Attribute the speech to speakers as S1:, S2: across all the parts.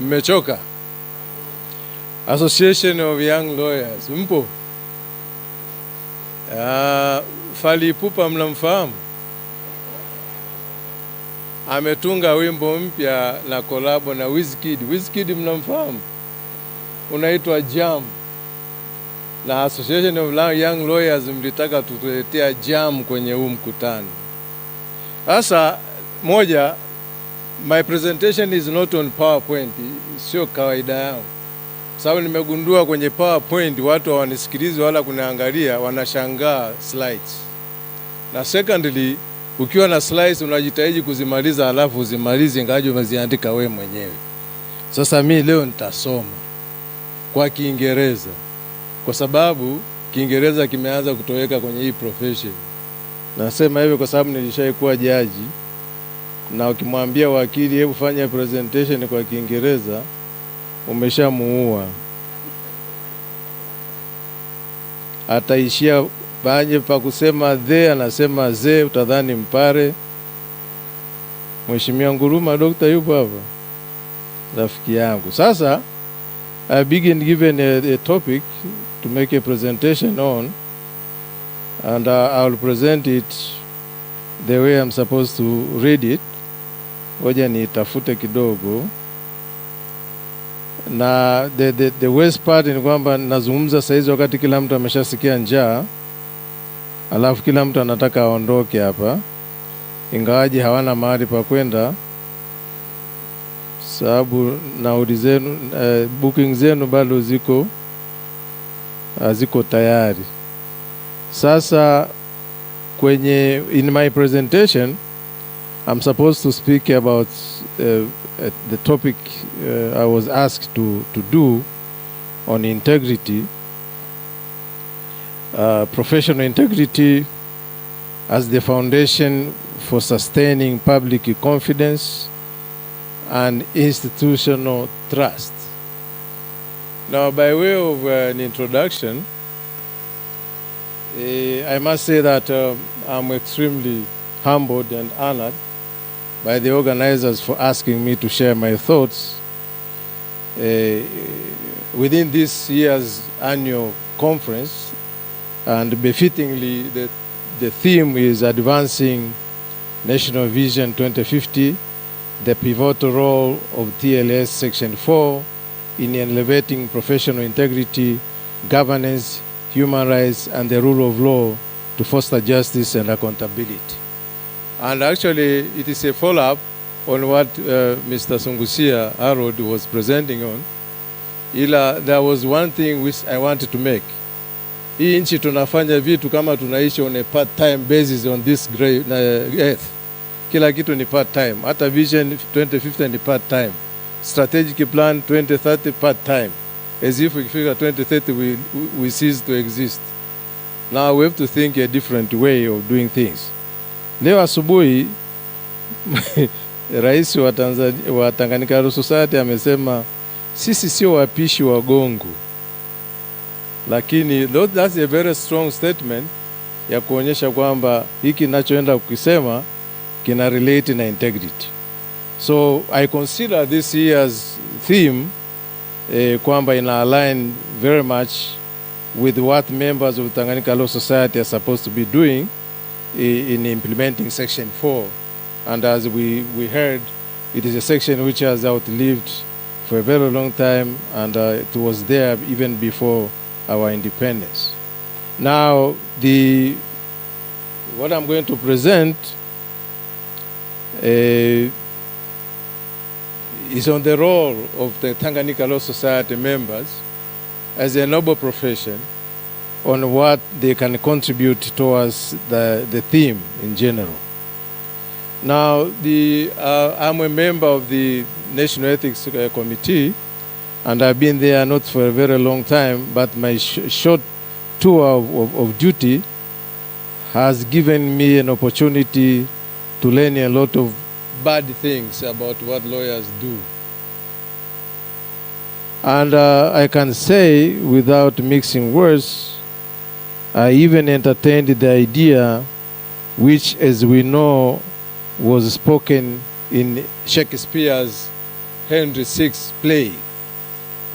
S1: Mmechoka? Association of Young Lawyers, mpo? Fally Ipupa mnamfahamu? Ametunga wimbo mpya na kolabo na Wizkid. Wizkid mnamfahamu? Unaitwa Jam. Na Association of Young Lawyers mlitaka tutuletea jam kwenye huu mkutano. Sasa moja, my presentation is not on PowerPoint, sio kawaida yangu. Sababu nimegundua kwenye PowerPoint watu hawanisikilizi wala kuniangalia, wanashangaa slides. Na secondly, ukiwa na slides unajitahidi kuzimaliza alafu uzimalize ingawa umeziandika wewe mwenyewe. Sasa mimi leo nitasoma kwa Kiingereza kwa sababu Kiingereza kimeanza kutoweka kwenye hii profession. Nasema hivyo kwa sababu nilishaikuwa jaji, na ukimwambia wakili hebu fanya presentation kwa Kiingereza umeshamuua. Ataishia baje pa kusema the, anasema ze, utadhani Mpare. Mheshimiwa Nguruma Dr. yupo hapa, rafiki yangu. Sasa I begin given a topic to make a presentation on, and I will present it the way I'm supposed to read it. Ngoja nitafute kidogo. Na the worst part ni kwamba nazungumza saizi wakati kila mtu ameshasikia njaa, alafu kila mtu anataka aondoke hapa ingawaje hawana mahali pa kwenda, sababu nauli zenu booking zenu bado ziko tayari. Sasa kwenye in my presentation I'm supposed to speak about the topic I was asked to do on integrity, professional integrity as the foundation for sustaining public confidence and institutional trust. Now, by way of an introduction, I must say that I'm extremely humbled and honored by the organizers for asking me to share my thoughts within this year's annual conference, and befittingly the theme is Advancing National Vision 2050, the pivotal role of TLS Section 4 in elevating professional integrity, governance, human rights, and the rule of law to foster justice and accountability. And actually, it is a follow-up on what Mr. Sungusia Harold was presenting on. There was one thing which I wanted to make. Hii nchi tunafanya vitu kama tunaishi on a part-time basis on this great earth. Kila kitu ni part-time. Hata Vision 2050 ni part-time. Strategic Plan 2030 part-time. As if we figure 2030 we cease to exist. Now we have to think a different way of doing things. Leo asubuhi Rais wa Tanganyika Law Society amesema sisi sio wapishi wa gongo, lakini that's a very strong statement ya kuonyesha kwamba hiki ninachoenda kukisema kina relate na integrity. So I consider this year's theme kwamba ina align very much with what members of Tanganyika Law Society are supposed to be doing in implementing Section 4. And as we heard, it is a section which has outlived for a very long time, and it was there even before our independence. Now, what I'm going to present is on the role of the Tanganyika Law Society members as a noble profession, on what they can contribute towards the theme in general. Now, I'm a member of the National Ethics Committee, and I've been there not for a very long time, but my short tour of duty has given me an opportunity to learn a lot of bad things about what lawyers do. And I can say, without mixing words, I even entertained the idea, which, as we know, was spoken in Shakespeare's Henry VI play.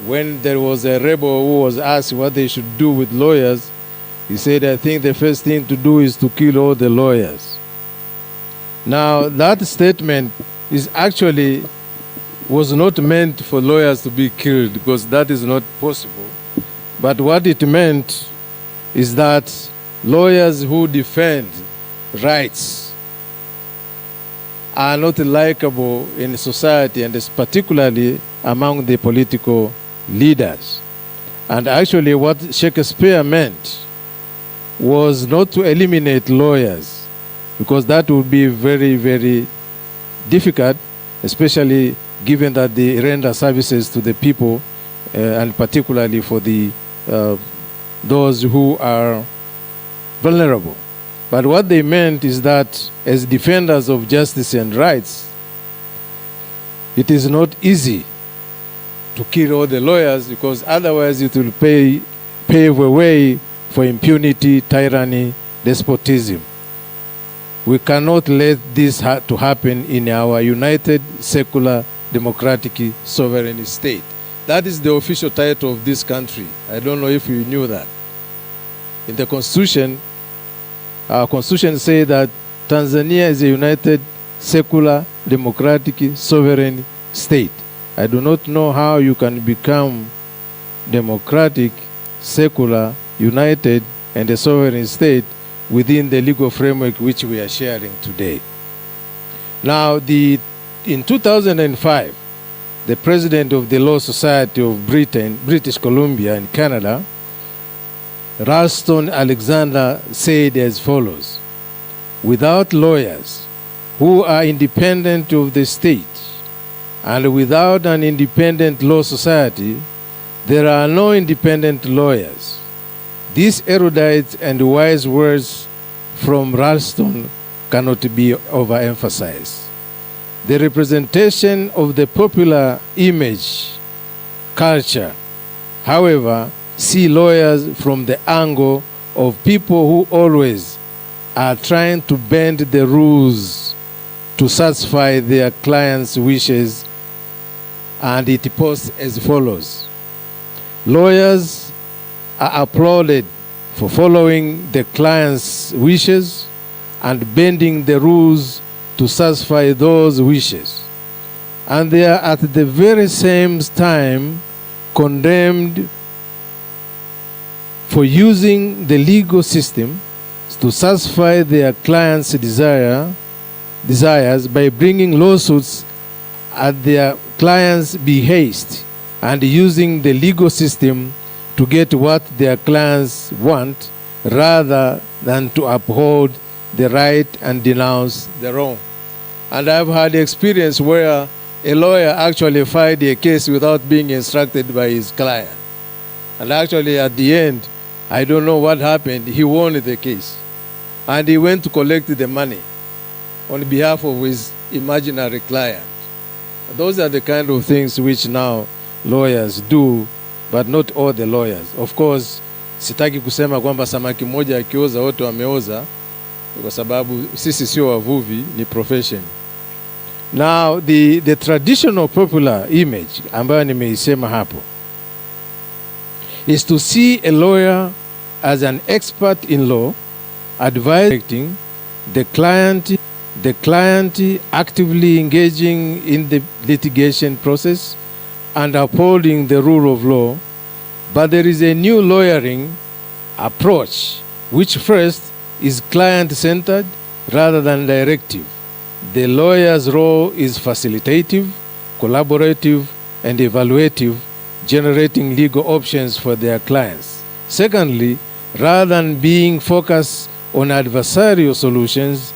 S1: When there was a rebel who was asked what they should do with lawyers, he said, I think the first thing to do is to kill all the lawyers. Now, that statement was not meant for lawyers to be killed, because that is not possible. But what it meant is that lawyers who defend rights are not likable in society, and particularly among the political leaders. And actually what Shakespeare meant was not to eliminate lawyers, because that would be very, very difficult, especially given that they render services to the people, and particularly for those who are vulnerable. But what they meant is that as defenders of justice and rights, it is not easy to kill all the lawyers, because otherwise it will pave a way for impunity, tyranny, despotism. We cannot let this to happen in our united, secular, democratic, sovereign state. That is the official title of this country. I don't know if you knew that. In the Constitution, our Constitution says that Tanzania is a united, secular, democratic, sovereign state. I do not know how you can become democratic, secular, united, and a sovereign state within the legal framework which we are sharing today. Now, in 2005, the president of the Law Society of British Columbia in Canada, Ralston Alexander, said as follows: without lawyers who are independent of the state and without an independent law society, there are no independent lawyers. These erudite and wise words from Ralston cannot be overemphasized. The representation of the popular image culture, however, see lawyers from the angle of people who always are trying to bend the rules to satisfy their clients' wishes, and it posts as follows: lawyers are applauded for following the client's wishes and bending the rules to satisfy those wishes, and they are at the very same time condemned for using the legal system to satisfy their clients' desires by bringing lawsuits at their clients' behest and using the legal system to get what their clients want rather than to uphold the right and denounce the wrong. And I've had experience where a lawyer actually filed a case without being instructed by his client. And actually at the end, I don't know what happened, he won the case. And he went to collect the money on behalf of his imaginary client. Those are the kind of things which now lawyers do, but not all the lawyers. Of course, sitaki kusema kwamba samaki moja akioza wote wameoza, kwa sababu sisi sio wavuvi, ni profession. Now, the traditional popular image ambayo nimeisema hapo is to see a lawyer as an expert in law, advising the client actively engaging in the litigation process and upholding the rule of law. But there is a new lawyering approach which first is client-centered rather than directive. The lawyer's role is facilitative, collaborative, and evaluative, generating legal options for their clients. Secondly, rather than being focused on adversarial solutions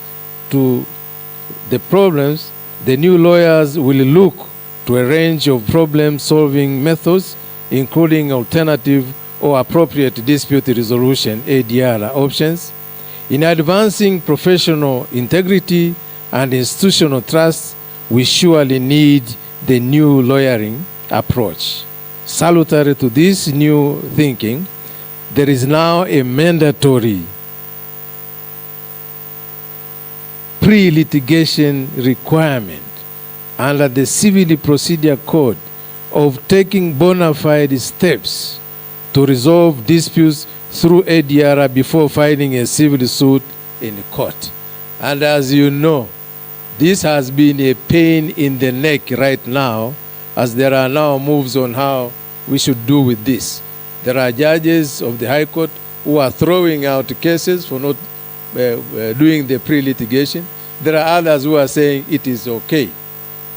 S1: to the problems, the new lawyers will look to a range of problem-solving methods, including alternative or appropriate dispute resolution (ADR) options. In advancing professional integrity and institutional trust, we surely need the new lawyering approach. Salutary to this new thinking, there is now a mandatory pre-litigation requirement under the Civil Procedure Code of taking bona fide steps to resolve disputes through ADR before filing a civil suit in court. And as you know, this has been a pain in the neck right now, as there are now moves on how we should do with this. There are judges of the High Court who are throwing out cases for not doing the pre-litigation. There are others who are saying it is okay.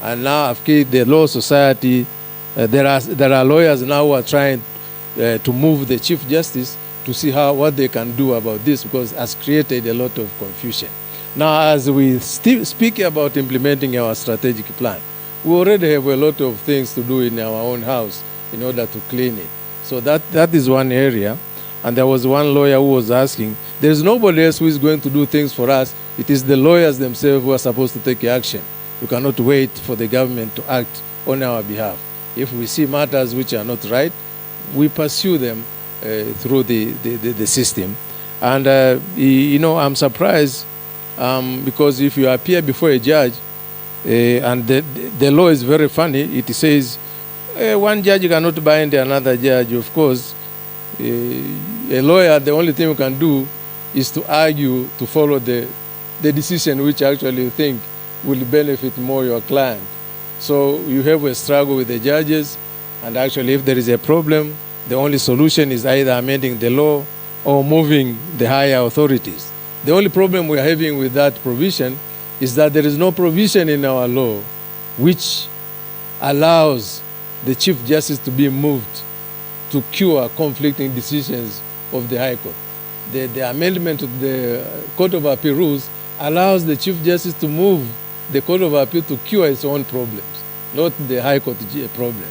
S1: And now, the Law Society, there are lawyers now who are trying to move the Chief Justice to see what they can do about this, because it has created a lot of confusion. Now, as we speak about implementing our strategic plan, we already have a lot of things to do in our own house in order to clean it. So that is one area. And there was one lawyer who was asking, there's nobody else who is going to do things for us. It is the lawyers themselves who are supposed to take action. We cannot wait for the government to act on our behalf. If we see matters which are not right, we pursue them through the system. And, you know, I'm surprised because if you appear before a judge, and the law is very funny, it says one judge cannot bind another judge. Of course, a lawyer, the only thing you can do is to argue to follow the decision which actually you think will benefit more your client. So you have a struggle with the judges, and actually if there is a problem, the only solution is either amending the law or moving the higher authorities. The only problem we are having with that provision is that there is no provision in our law which allows the Chief Justice to be moved to cure conflicting decisions of the High Court. The amendment to the Court of Appeal rules allows the Chief Justice to move the Court of Appeal to cure its own problems, not the High Court problems.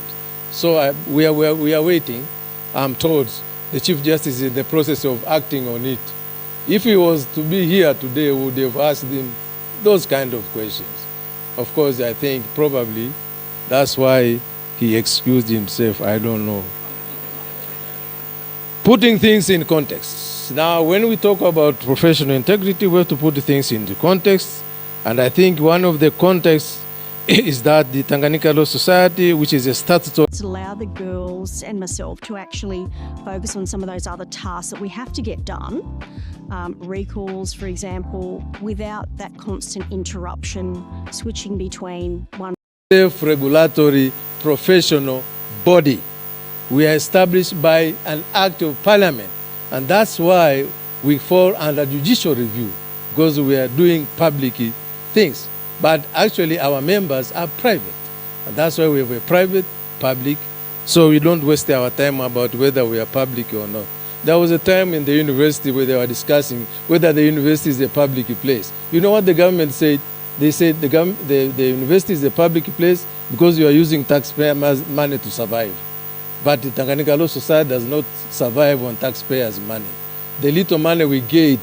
S1: So we are waiting. I'm told the Chief Justice is in the process of acting on it. If he was to be here today, we would have asked him those kind of questions. Of course, I think probably that's why he excused himself. I don't know. Putting things in context. Now, when we talk about professional integrity, we have to put things into context. And I think one of the contexts is that the Tanganyika Law Society, which is a statutory...
S2: To allow the girls and myself to actually focus on some of those other tasks that we have to get done, recalls, for example, without that constant interruption, switching between one...
S1: Self-regulatory professional body. We are established by an act of parliament, and that's why we fall under judicial review, because we are doing public things. But actually our members are private, and that's why we have a private, public, so we don't waste our time about whether we are public or not. There was a time in the university where they were discussing whether the university is a public place. You know what the government said? They said the university is a public place because you are using taxpayer money to survive. But the Tanganyika Law Society does not survive on taxpayers' money. The little money we get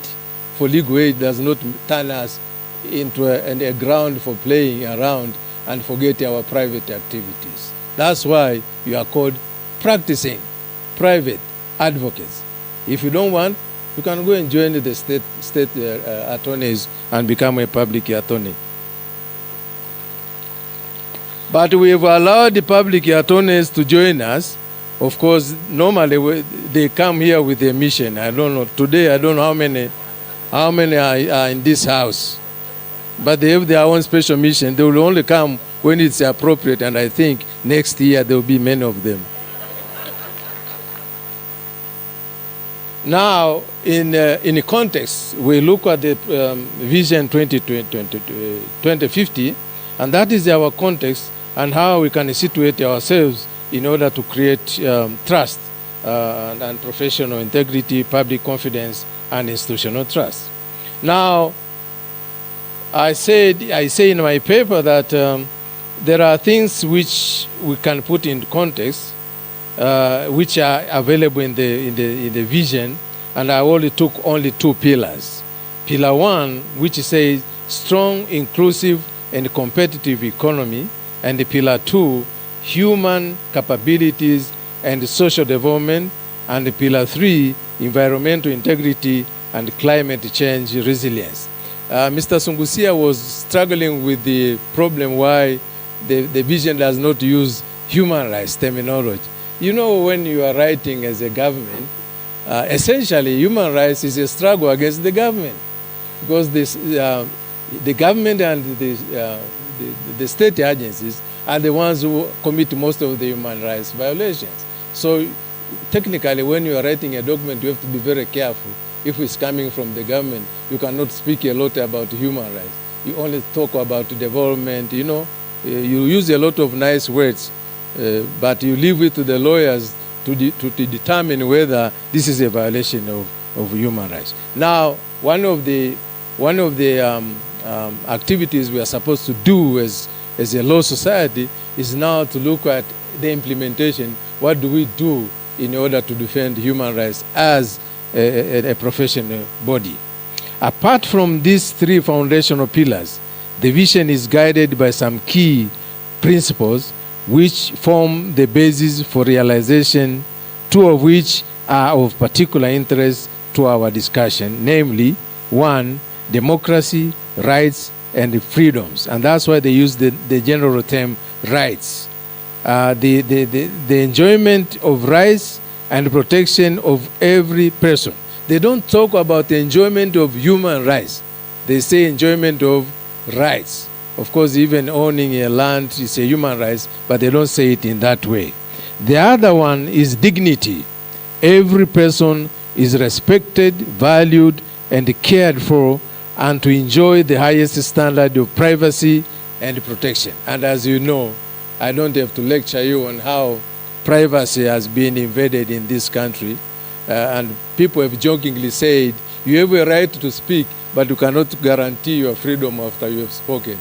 S1: for legal aid does not turn us into a ground for playing around and forget our private activities. That's why you are called practicing private advocates. If you don't want, you can go and join the state attorneys and become a public attorney. But we have allowed the public attorneys to join us. Of course, normally they come here with a mission. I don't know. Today, I don't know how many are in this house. But they have their own special mission. They will only come when it's appropriate, and I think next year there will be many of them. Now, in context, we look at the Vision 2050, and that is our context and how we can situate ourselves in order to create trust and professional integrity, public confidence, and institutional trust. Now, I say in my paper that there are things which we can put in context, which are available in the vision, and I only took two pillars. Pillar one, which says strong, inclusive, and competitive economy, and the pillar two, human capabilities and social development, and the pillar three, environmental integrity and climate change resilience. Mr. Sungusia was struggling with the problem why the vision does not use human rights terminology. You know, when you are writing as a government, essentially human rights is a struggle against the government, because the government and the state agencies are the ones who commit most of the human rights violations. So technically, when you are writing a document, you have to be very careful. If it's coming from the government, you cannot speak a lot about human rights. You only talk about development, you know. You use a lot of nice words, but you leave it to the lawyers to determine whether this is a violation of human rights. Now, one of the activities we are supposed to do as a law society is now to look at the implementation. What do we do in order to defend human rights as a professional body? Apart from these three foundational pillars, the vision is guided by some key principles which form the basis for realization, two of which are of particular interest to our discussion, namely, one, democracy, rights, and freedoms. And that's why they use the general term rights. The enjoyment of rights and protection of every person. They don't talk about the enjoyment of human rights. They say enjoyment of rights. Of course, even owning a land is a human rights, but they don't say it in that way. The other one is dignity. Every person is respected, valued, and cared for, and to enjoy the highest standard of privacy and protection. And as you know, I don't have to lecture you on how privacy has been invaded in this country. And people have jokingly said, you have a right to speak, but you cannot guarantee your freedom after you have spoken.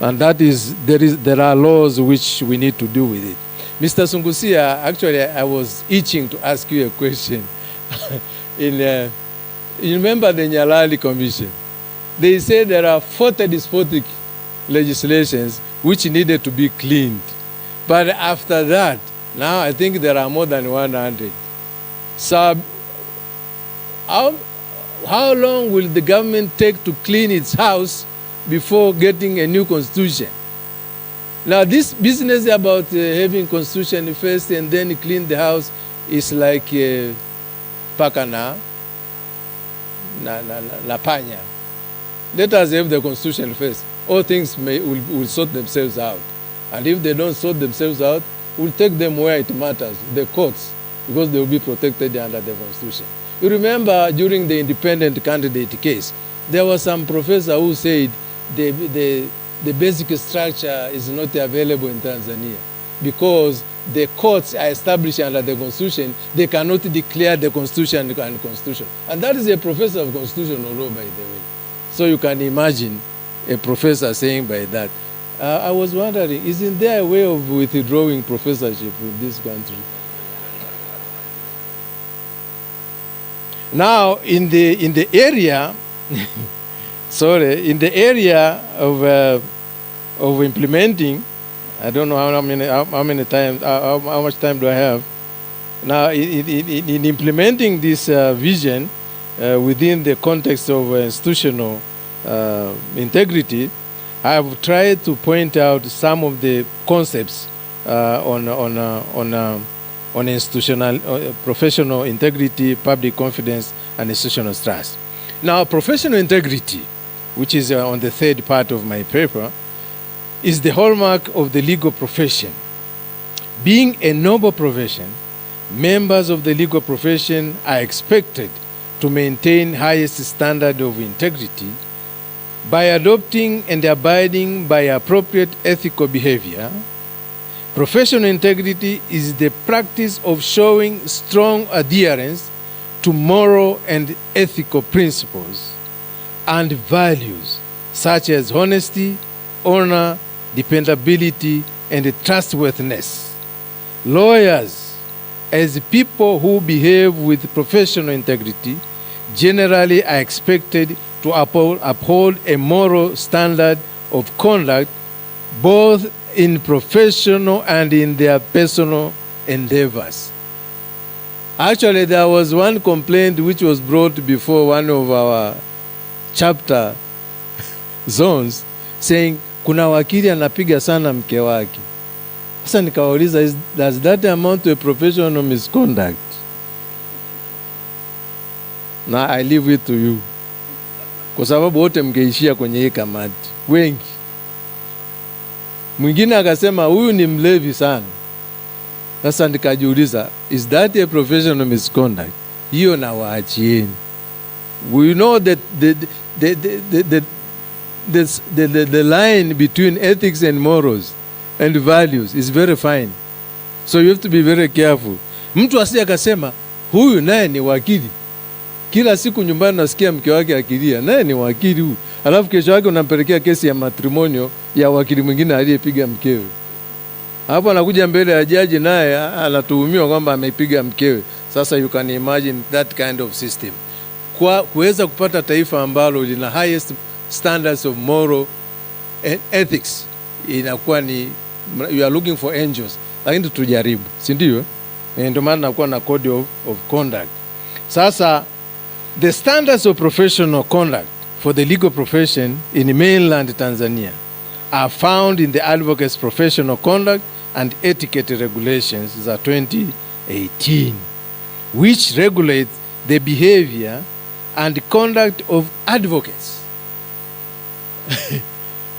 S1: And that is, there are laws which we need to do with it. Mr. Sungusia, actually, I was itching to ask you a question. You remember the Nyalali Commission? They said there are 40 despotic legislations which needed to be cleaned. But after that, now I think there are more than 100. So how long will the government take to clean its house before getting a new constitution? Now this business about having constitution first and then clean the house is like pakana na panya. Let us have the constitution first. All things will sort themselves out. And if they don't sort themselves out, we'll take them where it matters, the courts, because they will be protected under the constitution. You remember during the independent candidate case, there was some professor who said the basic structure is not available in Tanzania because the courts are established under the constitution. They cannot declare the constitution unconstitutional. And that is a professor of constitutional law, by the way. So you can imagine a professor saying by that. I was wondering, isn't there a way of withdrawing professorship in this country? Now, in the area, in the area of implementing, I don't know how much time do I have. Now, in implementing this vision within the context of institutional integrity, I have tried to point out some of the concepts on institutional, professional integrity, public confidence, and institutional trust. Now, professional integrity, which is on the third part of my paper, is the hallmark of the legal profession. Being a noble profession, members of the legal profession are expected to maintain highest standard of integrity by adopting and abiding by appropriate ethical behavior. Professional integrity is the practice of showing strong adherence to moral and ethical principles and values such as honesty, honor, dependability, and trustworthiness. Lawyers, as people who behave with professional integrity, generally are expected to uphold a moral standard of conduct both in professional and in their personal endeavors. Actually, there was one complaint which was brought before one of our chapter zones saying, kuna wakili anapiga sana mke wake. Sasa nikawauliza, does that amount to a professional misconduct? Na I leave it to you, kwa sababu wote mngeishia kwenye hii kamati wengi. Mwingine akasema huyu ni mlevi sana. Sasa nikajiuliza, is that a professional misconduct? Hiyo na waachieni. We know that the line between ethics and morals and values is very fine, so you have to be very careful. Mtu asije akasema huyu naye ni wakili, kila siku nyumbani nasikia mke wake akilia, naye ni wakili huyu, alafu kesho yake unampelekea kesi ya matrimonio ya wakili mwingine aliyepiga mkewe. Hapo anakuja mbele ya jaji, naye anatuhumiwa kwamba ameipiga mkewe. Sasa you can imagine that kind of system. Kwa kuweza kupata taifa ambalo lina highest standards of moral and ethics, inakuwa ni you are looking for angels, lakini tujaribu, si ndio? Ndio maana nakuwa na code of conduct. Sasa the standards of professional conduct for the legal profession in mainland Tanzania are found in the Advocates Professional Conduct and Etiquette Regulations za 2018, which regulate the behavior and conduct of advocates.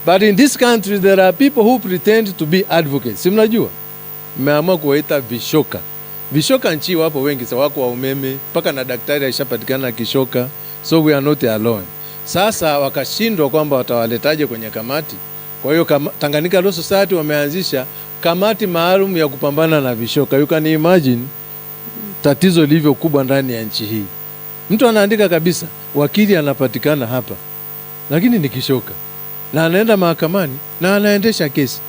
S1: But in this country there are people who pretend to be advocates. Si mnajua? Mmeamua kuwaita vishoka. Vishoka nchi wapo wengi, sa wako wa umeme, mpaka na daktari aishapatikana kishoka. So we are not alone. Sasa wakashindwa kwamba watawaletaje kwenye kamati. Kwa hiyo Tanganyika Law Society wameanzisha kamati maalum ya kupambana na vishoka. You can imagine tatizo lilivyo kubwa ndani ya nchi hii. Mtu anaandika kabisa wakili anapatikana hapa, lakini ni kishoka, na anaenda mahakamani na anaendesha kesi.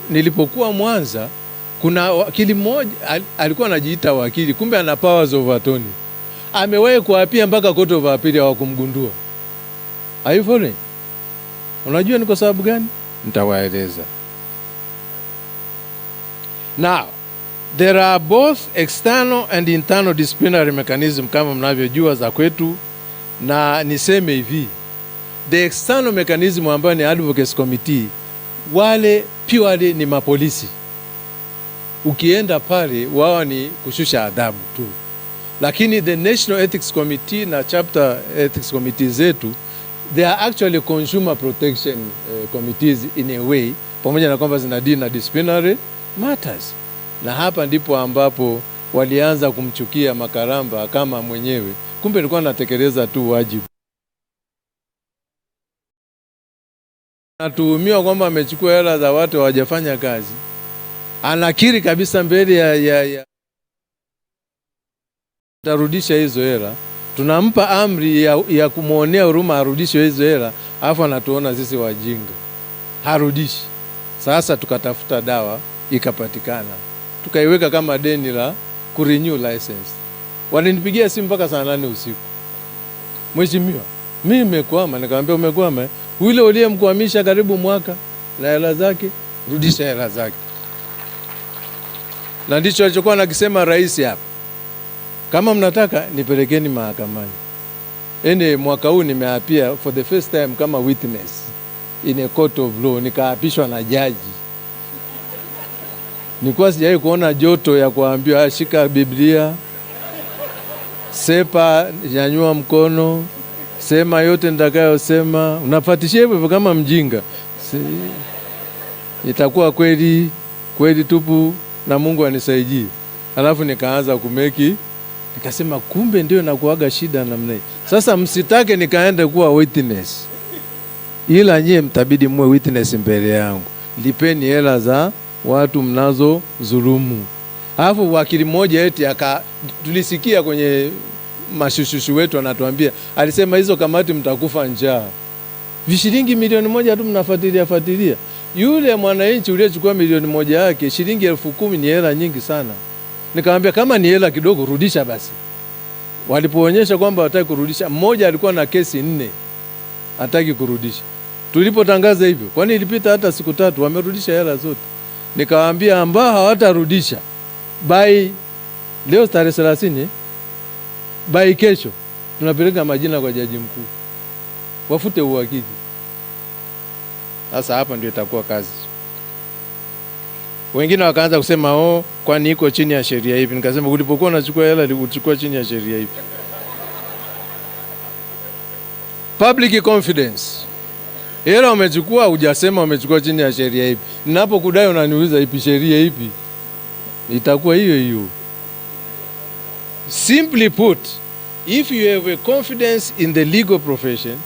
S1: Nilipokuwa Mwanza, kuna wakili mmoja alikuwa anajiita wakili, kumbe ana powers of attorney. Amewahi kuapia mpaka court of appeal hawakumgundua. Are you following? Unajua ni kwa sababu gani? Nitawaeleza. Now, there are both external and internal disciplinary mechanism kama mnavyojua za kwetu, na niseme hivi, the external mechanism ambayo ni Advocates Committee, wale purely ni mapolisi. Ukienda pale wao ni kushusha adhabu tu, lakini the National Ethics Committee na chapter ethics committee zetu, they are actually consumer protection committees in a way, pamoja na kwamba zinadili na disciplinary matters. Na hapa ndipo ambapo walianza kumchukia Makaramba kama mwenyewe, kumbe alikuwa anatekeleza tu wajibu. Anatuhumiwa kwamba amechukua hela za watu hawajafanya kazi. Anakiri kabisa mbele ya tarudisha hizo hela. Tunampa amri ya kumuonea huruma arudishe hizo hela, alafu anatuona sisi wajinga, harudishi. Sasa tukatafuta dawa, ikapatikana, tukaiweka kama deni la kurenew license. Walinipigia simu mpaka saa 8 usiku, mheshimiwa, mimi nimekwama. Nikamwambia umekwama, yule uliyemkwamisha karibu mwaka na hela zake, rudisha hela zake. Na ndicho alichokuwa nakisema rais hapa, kama mnataka nipelekeni mahakamani. Mwaka huu nimeapia for the first time kama witness in a court of law, nikaapishwa na jaji. Nilikuwa sijawahi kuona joto ya kuambiwa shika Biblia, sepa, nyanyua mkono, sema yote nitakayosema. Unafuatisha hivyo kama mjinga. Itakuwa kweli tupu na Mungu anisaidie. Alafu nikaanza kumeki, nikasema kumbe ndio nakuaga shida namna hii. Sasa msitake nikaende kuwa witness, ila nyie mtabidi muwe witness mbele yangu. Lipeni hela za watu mnazo dhulumu. Alafu wakili mmoja eti tulisikia kwenye mashushushu wetu anatuambia, alisema hizo kamati mtakufa njaa. Vishilingi milioni 1 tu mnafuatilia. Yule mwananchi uliyechukua milioni 1 yake, shilingi 10,000 ni hela nyingi sana. Nikamwambia kama ni hela kidogo rudisha basi. Walipoonyesha kwamba hataki kurudisha, mmoja alikuwa na kesi 4 hataki kurudisha. Tulipotangaza hivyo, kwani ilipita hata siku 3 wamerudisha hela zote. Nikawaambia ambao hawatarudisha by leo tarehe 30, by kesho tunapeleka majina kwa jaji mkuu, wafute uwakili. Sasa hapa ndio itakuwa kazi. Wengine wakaanza kusema kwani iko chini ya sheria hivi. Nikasema ulipokuwa unachukua hela ulichukua chini ya sheria hivi. Public confidence. Hela umechukua, hujasema umechukua chini ya sheria hivi. Ninapokudai unaniuliza ipi sheria ipi? Itakuwa hiyo hiyo. Simply put, if you have a confidence in the legal profession,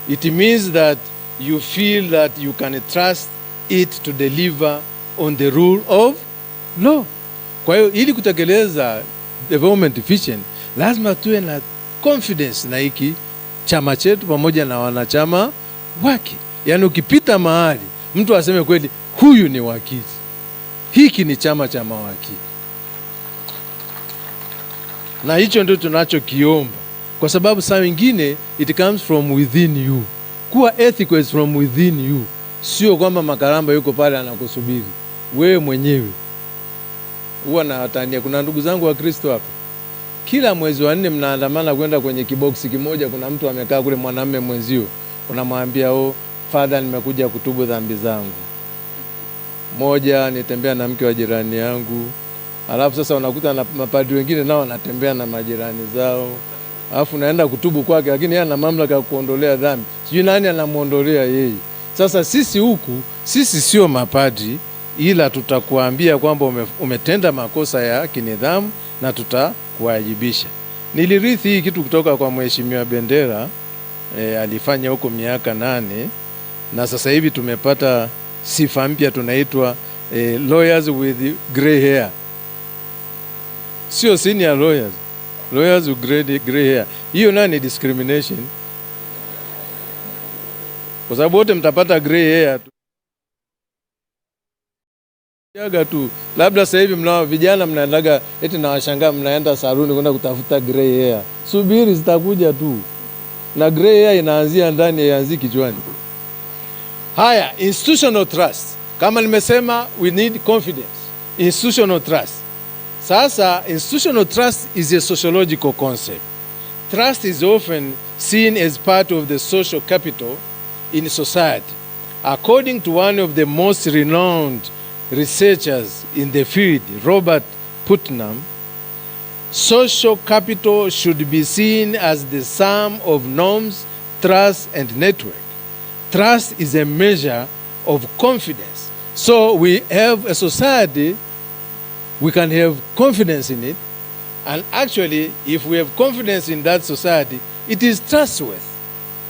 S1: it means that you feel that you can trust it to deliver on the rule of law. Kwa hiyo ili kutekeleza development vision, lazima tuwe na confidence na hiki chama chetu pamoja na wanachama wake. Yaani ukipita mahali mtu aseme kweli huyu ni wakili, hiki ni chama cha mawakili. Na hicho ndio tunachokiomba, kwa sababu saa nyingine it comes from within you. Kuwa ethical is from within you, sio kwamba makaramba yuko pale anakusubiri wewe mwenyewe. Huwa na watania, kuna ndugu zangu wa Kristo hapa, kila mwezi wa 4 mnaandamana kwenda kwenye kiboksi kimoja, kuna mtu amekaa kule, mwanamume mwenzio, unamwambia Father, nimekuja kutubu dhambi zangu. Moja, nitembea na mke wa jirani yangu. Alafu sasa unakuta na mapadri wengine nao wanatembea na majirani zao. Alafu naenda kutubu kwake, lakini yeye ana mamlaka ya kuondolea dhambi. Sijui nani anamuondolea yeye. Sasa sisi huku, sisi sio mapadri, ila tutakuambia kwamba umetenda makosa ya kinidhamu na tutakuwajibisha. Nilirithi hii kitu kutoka kwa Mheshimiwa Bendera, alifanya huko miaka 8, na sasa hivi tumepata sifa mpya, tunaitwa lawyers with gray hair. Sio senior lawyers, lawyers with gray hair. Hiyo nani discrimination? Kwa sababu wote mtapata gray hair tu. Yaga tu. Labda sasa hivi vijana mnaendaga eti na washangaa mnaenda saluni kwenda kutafuta gray hair. Subiri zitakuja tu. Na gray hair inaanzia ndani, haianzi kichwani. Haya, institutional trust. Kama nimesema, we need confidence. Institutional trust. Sasa, institutional trust is a sociological concept. Trust is often seen as part of the social capital in society. According to one of the most renowned researchers in the field, Robert Putnam, social capital should be seen as the sum of norms, trust, and network. Trust is a measure of confidence. So we have a society, we can have confidence in it, and actually if we have confidence in that society, it is trustworthy.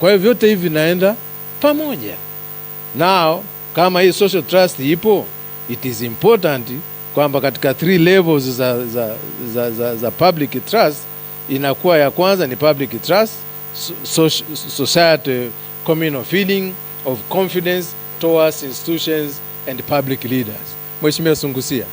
S1: Kwa hivyo vyote hivi naenda pamoja. Now, kama hii social trust ipo, it is important kwamba katika 3 levels za public trust, inakuwa ya kwanza ni public trust, society communal feeling of confidence towards institutions and public leaders. Mheshimiwa Sungusia,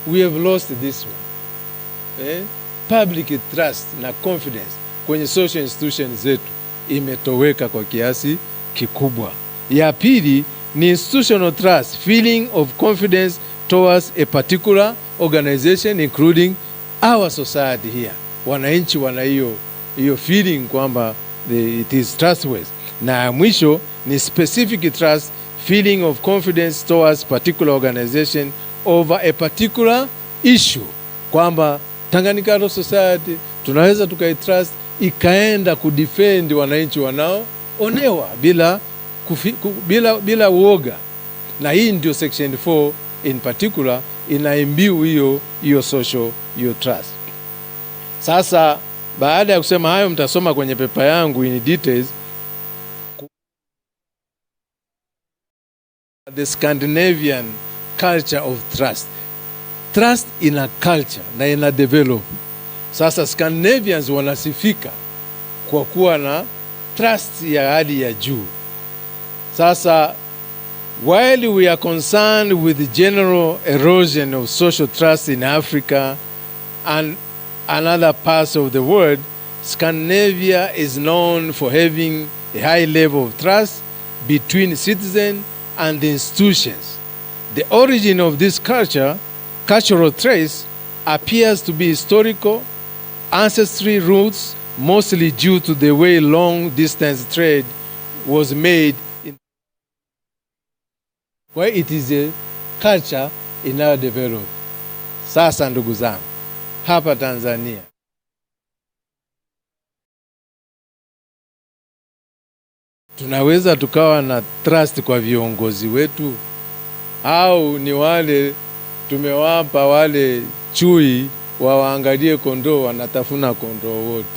S1: we have lost this one. Public trust na confidence kwenye social institutions zetu imetoweka kwa kiasi kikubwa. Ya pili ni institutional trust, feeling of confidence towards a particular organization including our society here. Wananchi wana hiyo feeling kwamba it is trustworthy. Na mwisho ni specific trust, feeling of confidence towards particular organization over a particular issue, kwamba Tanganyika Society tunaweza tukaitrust ikaenda kudefend wananchi wanaoonewa bila uoga. Na hii ndio section 4 in particular inaimbiu hiyo social trust. Sasa baada ya kusema hayo, mtasoma kwenye pepa yangu in details the Scandinavian culture of trust. Trust ina culture na ina develop. Sasa Scandinavians wanasifika kwa kuwa na trust ya hali ya juu. Sasa while we are concerned with the general erosion of social trust in Africa and other parts of the world, Scandinavia is known for having a high level of trust between citizens and the institutions. The origin of this cultural trace appears to be historical, ancestry roots, mostly due to the way long-distance trade was made Kwa hiyo it is a culture inayo develop. Sasa ndugu zangu, hapa Tanzania tunaweza tukawa na trust kwa viongozi wetu, au ni wale tumewapa wale chui waangalie kondoo, wanatafuna kondoo wote,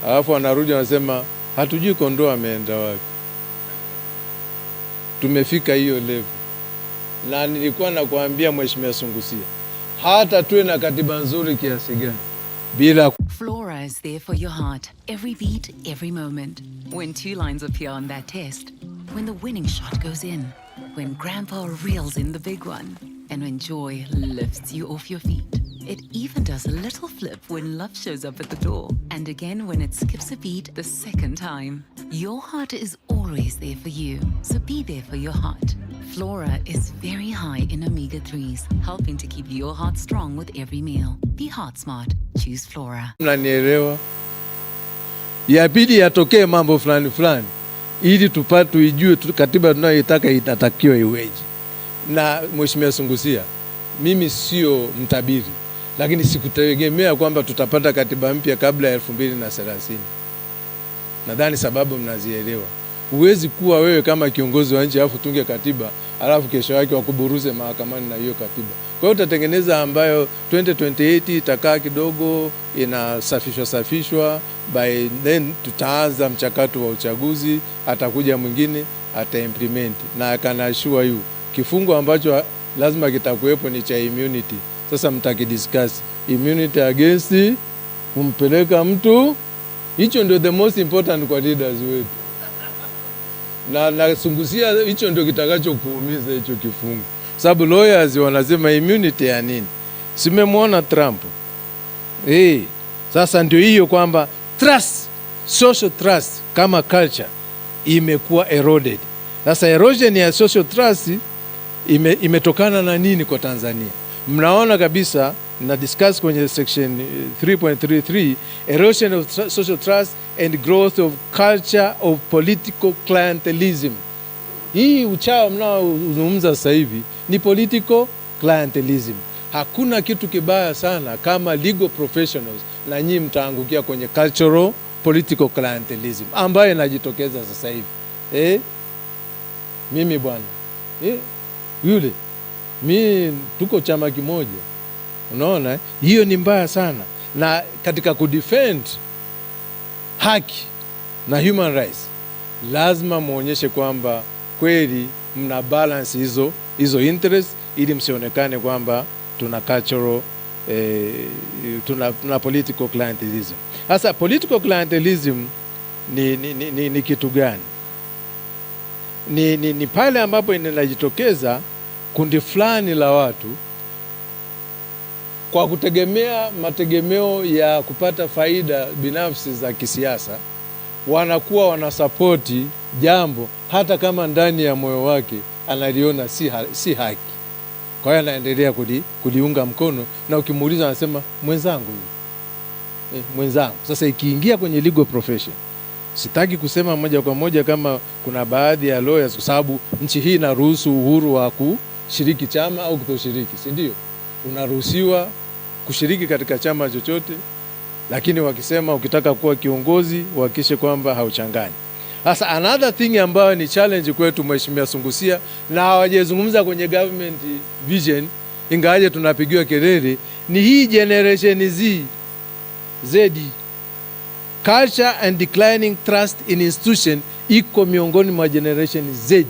S1: alafu wanarudi wanasema hatujui kondoo ameenda wapi. Tumefika hiyo level, na nilikuwa nakuambia Mheshimiwa Sungusia, hata tuwe na katiba nzuri kiasi gani bila
S3: Flora is there for your heart, every beat, every moment. When two lines appear on that test, when the winning shot goes in, when Grandpa reels in the big one, and when joy lifts you off your feet. It even does a little flip when love shows up at the door, and again when it skips a beat the second time. Your heart is always there for you, so be there for your heart. Flora is very high in omega-3s, helping to keep your heart strong with every meal. Be heart smart. Choose Flora.
S1: Mnanielewa? Yabidi yatokee mambo fulani fulani ili tupate tuijue katiba tunayoitaka itatakiwa iweje. Na Mheshimiwa Sungusia, mimi sio mtabiri, lakini sikutegemea kwamba tutapata katiba mpya kabla ya 2030. Nadhani sababu mnazielewa. Huwezi kuwa wewe kama kiongozi wa nchi alafu tunge katiba alafu kesho yake wakuburuze mahakamani na hiyo katiba. Kwa hiyo utatengeneza ambayo 2028 itakaa kidogo inasafishwa, by then tutaanza mchakato wa uchaguzi, atakuja mwingine ataimplement, na akanashua yu kifungo ambacho lazima kitakuwepo ni cha immunity. Sasa mtakidiscuss immunity against kumpeleka mtu, hicho ndio the most important kwa leaders wetu. Na Sungusia, hicho ndio kitakacho kuumiza hicho kifungo. Sababu lawyers wanasema immunity ya nini? Simemwona Trump. Sasa ndio hiyo kwamba trust, social trust kama culture imekuwa eroded. Sasa erosion ya social trust imetokana na nini kwa Tanzania? Mnaona kabisa na discuss kwenye section 3.33, erosion of social trust and growth of culture of political clientelism. Hii uchao mnaozungumza sasa hivi ni political clientelism. Hakuna kitu kibaya sana kama legal professionals na nyinyi mtaangukia kwenye cultural political clientelism ambayo inajitokeza sasa hivi. Mimi bwana, yule mimi tuko chama kimoja. Unaona, hiyo ni mbaya sana. Na katika kudefend haki na human rights lazima muonyeshe kwamba kweli mna balance hizo interest, ili msionekane kwamba tuna cultural tuna political clientelism. Sasa political clientelism ni kitu gani? Ni pale ambapo inajitokeza kundi fulani la watu kwa kutegemea mategemeo ya kupata faida binafsi za kisiasa, wanakuwa wanasapoti jambo hata kama ndani ya moyo wake analiona si haki. Kwa hiyo anaendelea kuliunga mkono, na ukimuuliza anasema mwenzangu mwenzangu. Sasa ikiingia kwenye legal profession, sitaki kusema moja kwa moja kama kuna baadhi ya lawyers, kwa sababu nchi hii inaruhusu uhuru wa kushiriki chama au kutoshiriki, si ndio? Unaruhusiwa kushiriki katika chama chochote, lakini wakisema ukitaka kuwa kiongozi uhakikishe kwamba hauchanganyi. Sasa another thing ambayo ni challenge kwetu Mheshimiwa Sungusia, na hawajazungumza kwenye government vision, ingawaje tunapigiwa kelele, ni hii generation Z. Culture and declining trust in institution iko miongoni mwa generation Z,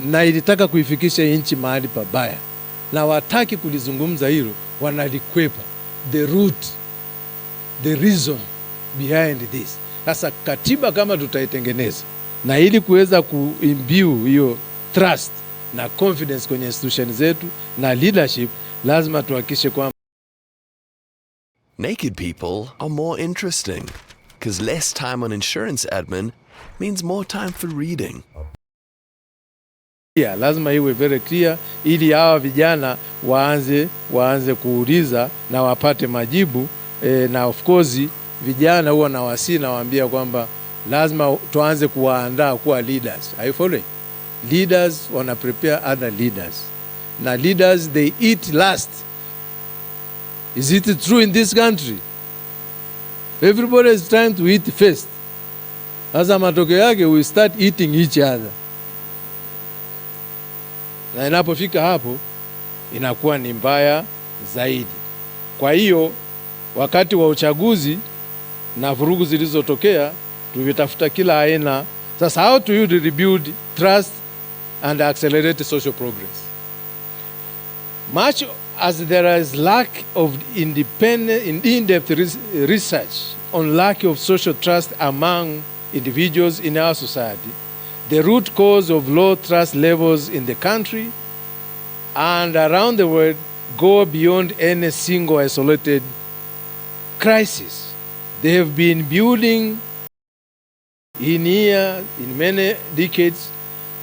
S1: na ilitaka kuifikisha nchi mahali pabaya, na wataki kulizungumza hilo, wanalikwepa the root, the reason behind this. Sasa katiba kama tutaitengeneza, na ili kuweza kuimbue hiyo trust na confidence kwenye institution zetu na leadership, lazima tuhakikishe kwamba
S4: naked people are more interesting, because less time on insurance admin means more time for reading.
S1: Lazima iwe very clear ili hawa vijana waanze kuuliza na wapate majibu. Na of course vijana huwa na waambia kwamba lazima tuanze kuwaandaa kuwa leaders. Are you following? leaders wana prepare other leaders. Na leaders, they eat last. Is it true in this country? Everybody is trying to eat first. Sasa matokeo yake we start eating each other. Na inapofika hapo inakuwa ni mbaya zaidi. Kwa hiyo wakati wa uchaguzi na vurugu zilizotokea tulitafuta kila aina. Sasa how to rebuild trust and accelerate social progress? Much as there is lack of independent in-depth research on lack of social trust among individuals in our society, the root cause of low trust levels in the country and around the world go beyond any single isolated crisis. They have been building in many decades.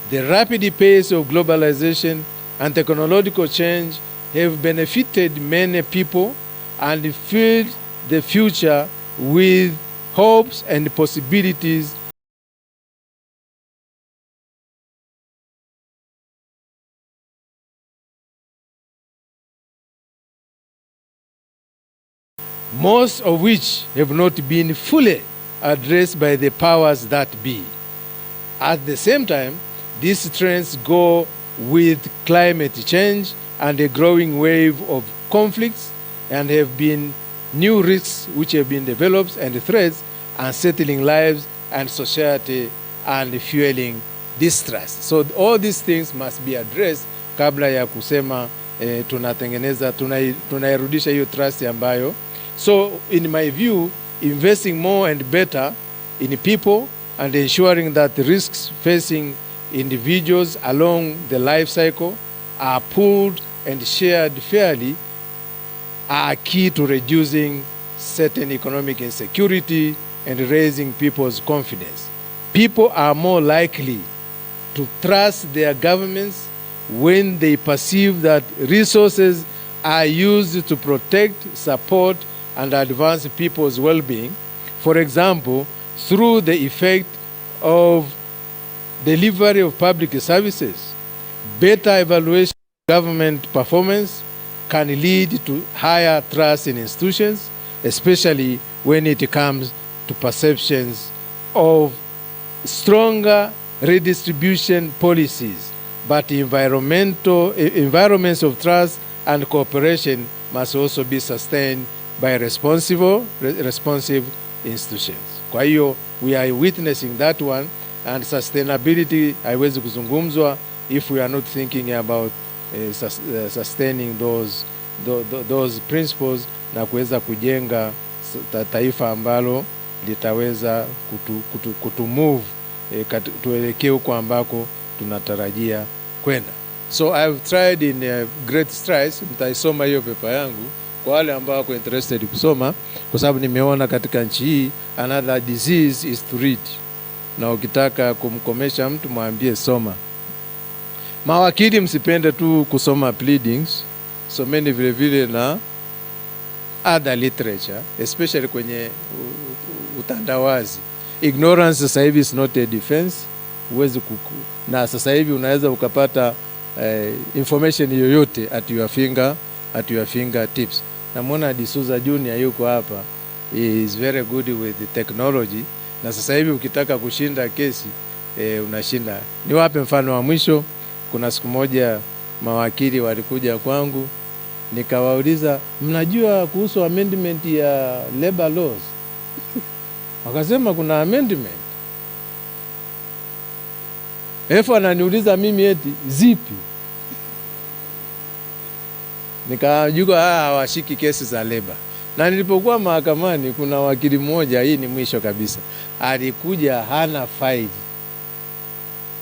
S1: The rapid pace of globalization and technological change have benefited many people and filled the future with hopes and possibilities. Most of which have not been fully addressed by the powers that be. At the same time, these trends go with climate change and a growing wave of conflicts, and have been new risks which have been developed and threats unsettling lives and society and fueling distrust. So all these things must be addressed kabla ya kusema tunairudisha hiyo trust ambayo. So in my view, investing more and better in people and ensuring that the risks facing individuals along the life cycle are pooled and shared fairly are key to reducing certain economic insecurity and raising people's confidence. People are more likely to trust their governments when they perceive that resources are used to protect, support, and advance people's well-being. For example, through the effect of delivery of public services, better evaluation of government performance can lead to higher trust in institutions, especially when it comes to perceptions of stronger redistribution policies. But environments of trust and cooperation must also be sustained by responsive institutions. Kwa hiyo we are witnessing that one, and sustainability haiwezi kuzungumzwa if we are not thinking about sustaining those principles na kuweza kujenga taifa ambalo litaweza kutumove tuelekee huko ambako tunatarajia kwenda. So I've tried in great strides. Nitaisoma hiyo pepa yangu kwa wale ambao wako interested kusoma, kwa sababu nimeona katika nchi hii another disease is to read. Na ukitaka kumkomesha mtu mwambie soma. Mawakili msipende tu kusoma pleadings, someni vile vile na other literature, especially kwenye utandawazi. Ignorance sasa hivi is not a defense. Uwezi na sasa hivi unaweza ukapata information yoyote at your fingertips. Na Mwana D'Souza Junior yuko hapa, he is very good with the technology, na sasa hivi ukitaka kushinda kesi unashinda. Niwape mfano wa mwisho. Kuna siku moja mawakili walikuja kwangu, nikawauliza mnajua kuhusu amendment ya labor laws? Wakasema kuna amendment. Efu ananiuliza mimi eti zipi? Nikajua hawashiki kesi za labor. Na nilipokuwa mahakamani, kuna wakili mmoja, hii ni mwisho kabisa, alikuja hana faili.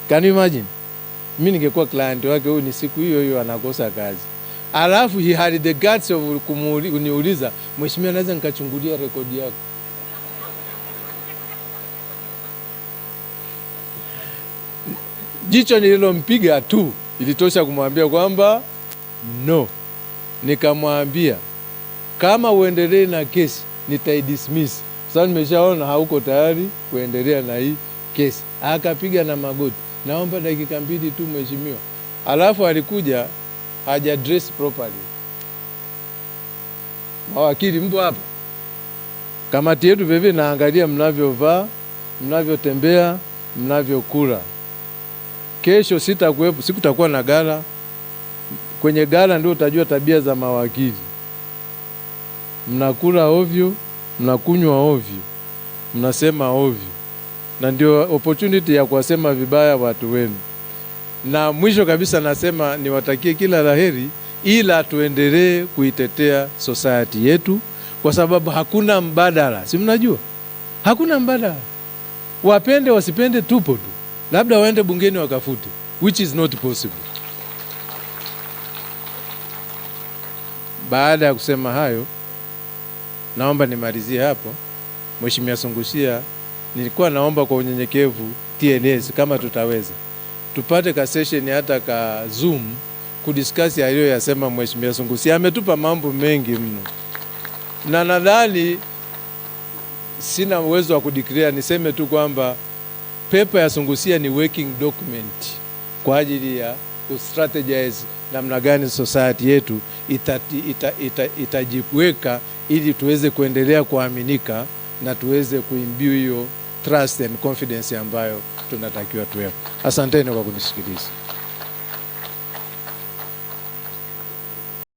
S1: Can you imagine? Mimi ningekuwa client wake, huyu ni siku hiyo hiyo anakosa kazi. Alafu he had the guts of kuniuliza, mheshimiwa, naweza nikachungulia rekodi yako? Jicho nililompiga tu ilitosha kumwambia kwamba no. Nikamwambia kama uendelee na kesi nitaidismiss. Sasa nimeshaona hauko tayari kuendelea na hii kesi. Akapiga na magoti. naomba dakika 2 tu mheshimiwa. Alafu alikuja haja dress properly. Mawakili mpo hapa? Kamati yetu vile naangalia mnavyovaa, mnavyotembea, mnavyokula. Kesho sitakuwepo, sikutakuwa na gala. Kwenye gala ndio utajua tabia za mawakili. Mnakula ovyo, mnakunywa ovyo, mnasema ovyo. Na ndio opportunity ya kuwasema vibaya watu wenu. Na mwisho kabisa nasema niwatakie kila laheri, ila tuendelee kuitetea society yetu kwa sababu hakuna mbadala. Si mnajua? Hakuna mbadala. Wapende wasipende tupo tu. Labda waende bungeni wakafute, which is not possible. Baada ya kusema hayo, naomba nimalizie hapo. Mheshimiwa Sungusia, nilikuwa naomba kwa unyenyekevu TLS kama tutaweza tupate ka session hata ka Zoom kudiscuss aliyoyasema Mheshimiwa Sungusia. Ametupa mambo mengi mno. Na nadhani sina uwezo wa kudeclare, niseme tu kwamba paper ya Sungusia ni working document kwa ajili ya strategize namna gani society yetu itajiweka ili tuweze kuendelea kuaminika na tuweze kuimbue hiyo trust and confidence ambayo tunatakiwa tuwepo. Asanteni kwa kunisikiliza.